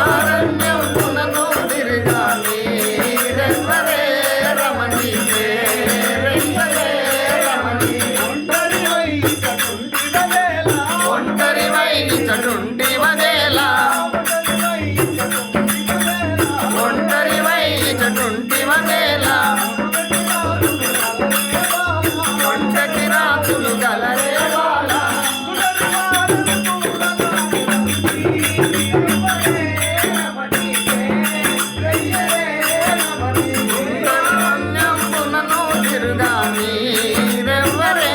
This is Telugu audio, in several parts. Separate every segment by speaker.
Speaker 1: ఉగ్రారణ్యమునను తిరిగాని రెండరే రమణి రెండరే రమణి ఒంటరివై చటుంటివదేలా ఒంటరివై చటుంటివదేలా ఒంటరి రాతులు గలరే బాల ఉగ్రారణ్యమునను తిరుగాని రెవ్వరే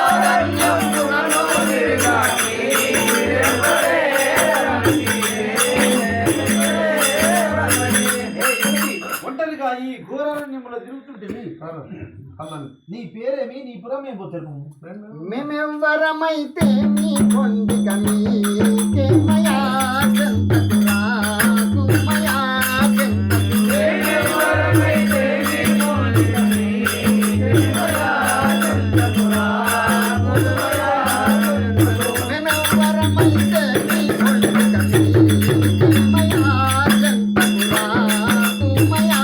Speaker 1: ఉగ్రారణ్యమునను తిరుగాని
Speaker 2: ఒంటరిగా ఈ ఘోరారణ్యములో తిరుగుతుంటే నీ పేరేమి నీ పురమే పోతారు
Speaker 1: మేమెవ్వరమైతే మీ కొండిక మీకేమయా చెంతకురా కుమయా మేమెవ్వరమైతే మీ కొండిక మీకేమయా చెంతకురా కుమయా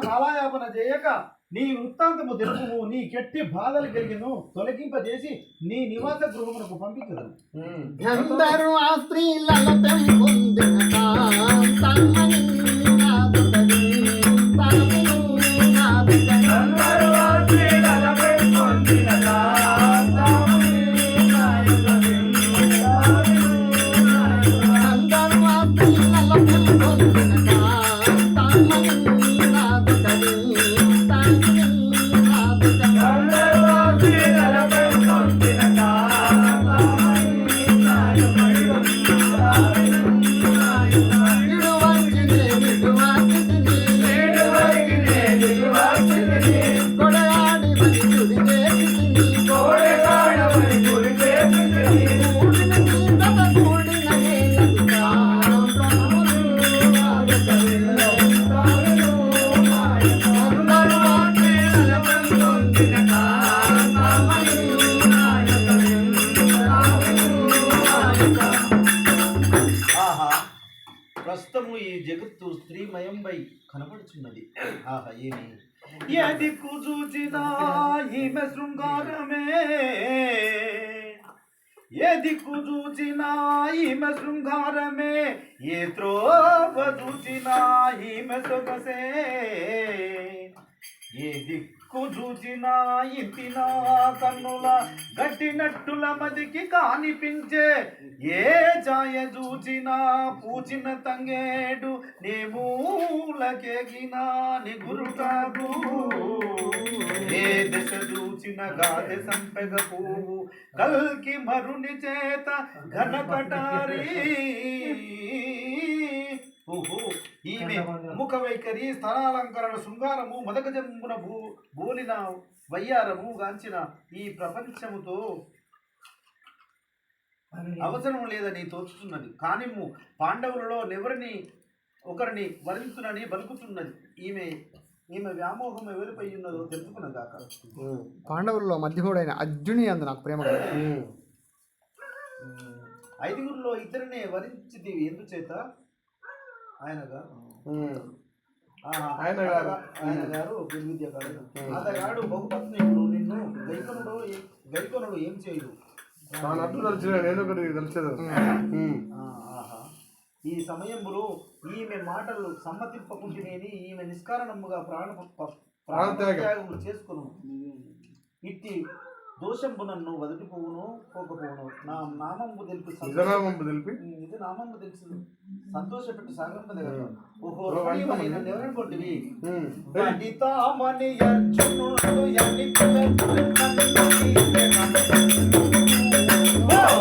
Speaker 2: కాలయాపన చేయక నీ వృత్తాంతము తెలుపు నీ కెట్టి బాధలు కలిగిను తొలగింపజేసి నీ నివాస గృహమునకు పంపించదు.
Speaker 1: అందరూ ఆ స్త్రీలలో పెంపొందిన
Speaker 2: ఏమి ఏ దిక్కు చూచినా ఈమె శృంగారమే ఏ దిక్కు చూచినా ఈమె శృంగారమే ఏ త్రోవ చూచినా ఈమె సొగసే ఏ దిక్కు చూచినా ఇంతినా కన్నుల గట్టినట్టుల మదికి కానిపించే ఏ ఛాయ చూచినా పూచిన తంగేడు నీ మూలకెగినా నిగురుటాగు ఏ దశ చూచిన గాదె సంపెగ పువ్వు కల్కి మరుని చేత ఘనకటారి ఓహో ఈమె ముఖ వైఖరి స్థలాలంకరణ శృంగారము మదక జంబున బోలిన వయ్యారము గాంచిన ఈ ప్రపంచముతో అవసరం లేదని తోచుతున్నది కానిమ్ము పాండవులలో ఎవరిని ఒకరిని వరించునని బలుకుతున్నది ఈమె వ్యామోహం ఎవరిపై ఉన్నదో తెలుసుకున్నదాకా
Speaker 1: పాండవుల్లో మధ్యముడైన అర్జుని అందు నాకు ప్రేమ కదా.
Speaker 2: ఐదుగురిలో ఇద్దరినే వరించింది ఎందుచేత ఆయన గారు విద్య గారు అతగాడు బహుపత్నికుడు నిన్ను గైకొనుడు ఏం చేయదు ఈ సమయంలో ఈమె మాటలు సమ్మతింపకుంటేనేని ఈమె నిష్కారణముగా ప్రాణత్యాగములు చేసుకును ఇట్టి దోషంబు నన్ను వదిలిపోవును పోకపోవును నా నామంబు తెలిపి ఇది నామంబు తెలిసి సంతోషపెట్టి సాగంపదే కదా. ఓహో రమణీయమని నన్ను ఎవరనుకోండివి పండితామని అర్జునుడు ఎన్ని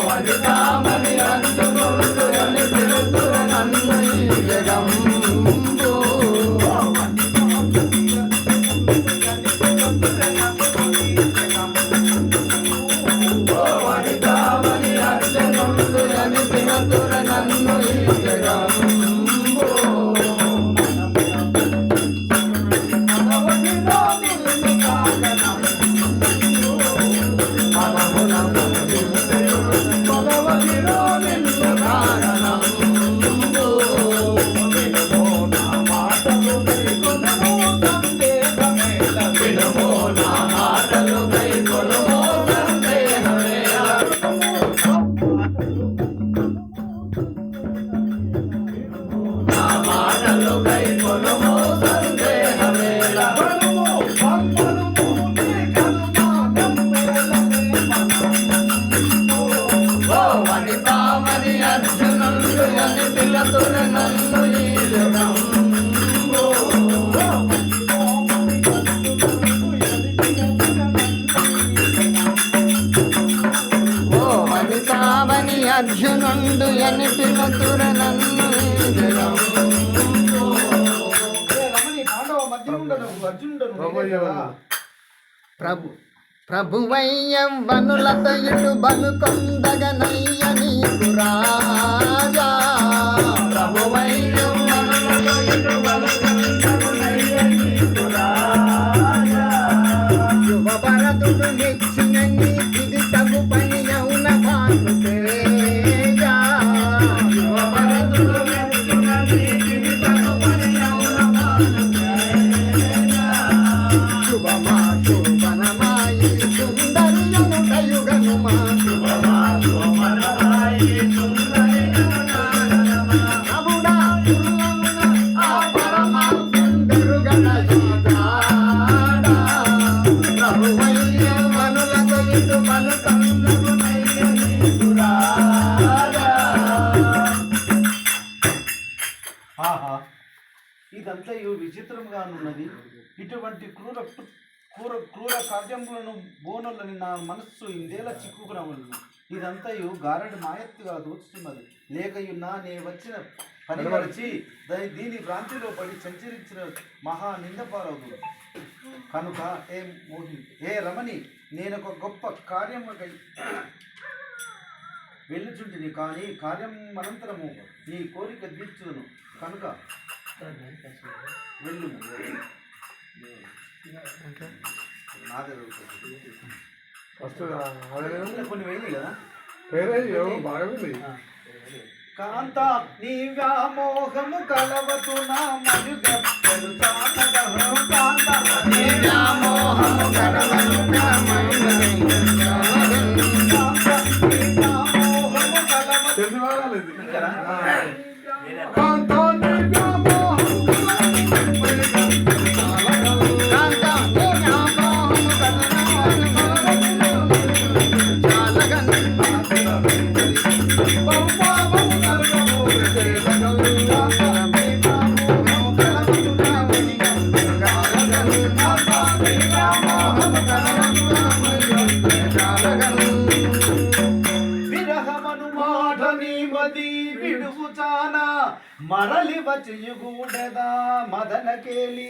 Speaker 2: పండితామని అర్జునుడు ఎన్ని పిలుతురు నన్ను ఈ జగంబు అర్జునుండు ఎని పిలుతుర నన్ను ప్రభువయ్యవనులతో ఇటు బలుకొందగనయ్య నీకు రాజా ప్రభువయ్యవనులతో ఇటు బలుకొందగనయ్య నీకు రాజా యువ భరతుడు నెచ్చిన నీకిది తగు పని అవున భానుతేజా యువ భరతుడు నెచ్చిన నీకిది తగు పని అవున భానుతేజా శుభమా శోభనమాయి సుందరియను కయుగనుమా శుభమా శోభనమాయి సుందరియను ప్రభుడా పుల్లమున ఆ పరమా సుందరుగణ యోగాడా ప్రభువయ్య మనులకు ఇటు పలుకందమునయ్య నీకురాడా. ఆహా ఇదంతా విచిత్రంగానున్నది. ఇటువంటి క్రూర కార్యములను బోనులని నా మనస్సు ఇందేలా చిక్కుకునవలను. ఇదంతయు గారడి మాయత్తుగా దోచుతున్నది. లేకయున్నా నే వచ్చిన పని మరచి దీని భ్రాంతిలో పడి సంచరించిన మహా నిందపారవు కనుక ఏ రమణి నేనొక గొప్ప కార్యముకై వెళ్ళుచుంటిని. కానీ కార్యం అనంతరము నీ కోరిక తీర్చును కనుక వెళ్ళు. కొన్ని వేలు కదా
Speaker 3: బాగా
Speaker 2: కాంత నీ వ్యామోహము కలవతు నా మయుగత్తలు చాలగహో కాంత నీ వ్యామోహము కలవతు నా మయుగత్తలు చాలగహో కాంత నీ వ్యామోహము కలవతు కాంత నీ వ్యామోహము మరలి వచ్చియుగూడదా మదన కేలి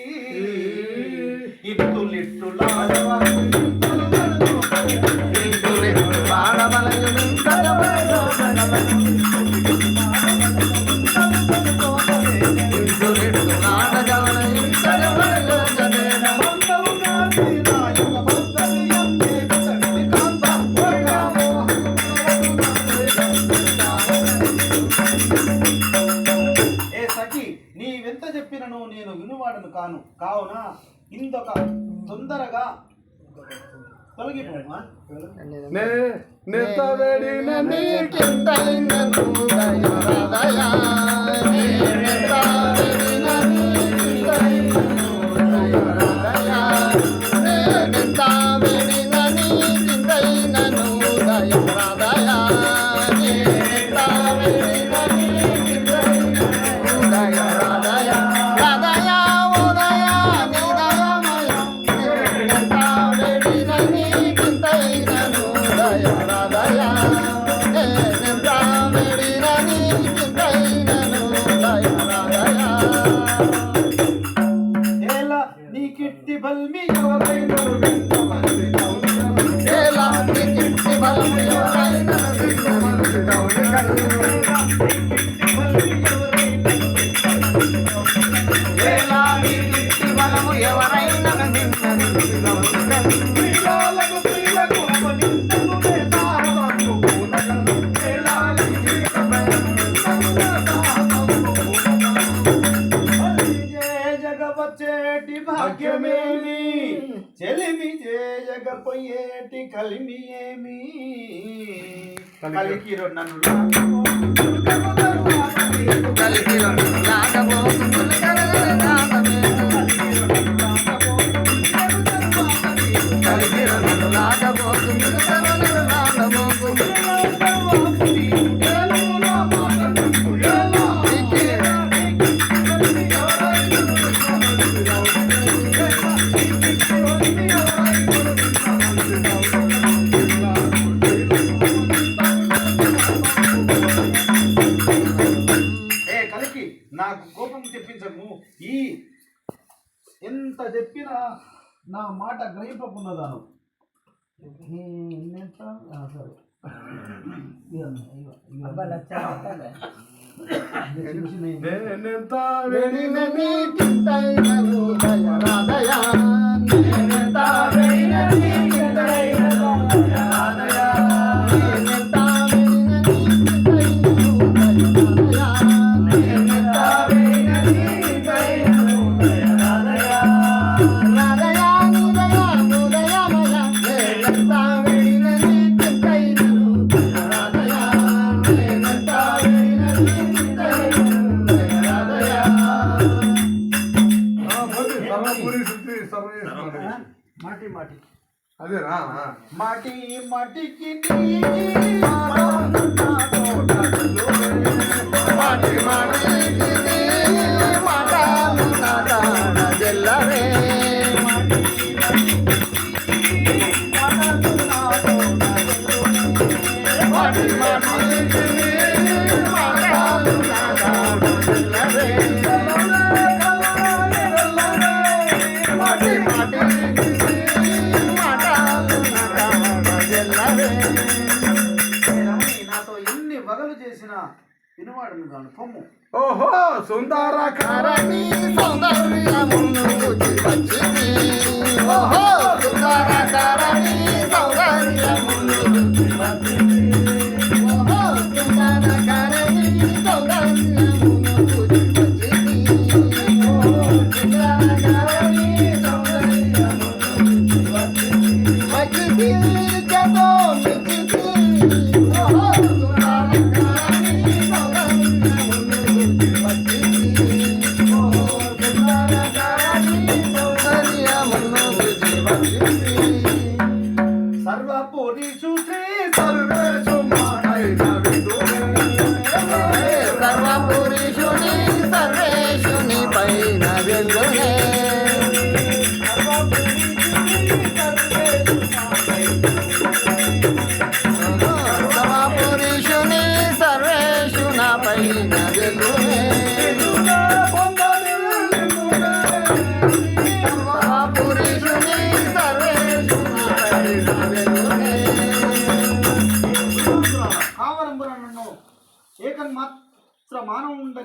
Speaker 2: నీవెంత చెప్పినను నేను వినువాడను కాను కావున ఇందొక తొందరగా తొలగిపోమా జగవచ్చేటి భాగ్యమేమి చెలిమి జగపోయేటి కలిమి ఏమి కలికిరో నన్ను నాకు కోపం తెప్పించము. ఈ ఎంత చెప్పినా నా మాట గ్రహింపకున్నదాను. మాటి మాటి అదేనా మాటి మాటికి మాటి నాతో ఎన్ని వగలు చేసినా వినవాడను దాని పొమ్ము. ఓహో సుందర కారణి సౌందర్యమును వచ్చింది. ఓహో సుందర కారణి సౌందర్యమును వచ్చింది. ఓహో సుందర కారణి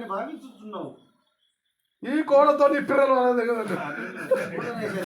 Speaker 2: భావించుతున్నావు
Speaker 3: ఈ కోడతో నీ పిల్లలు అనేది కదా.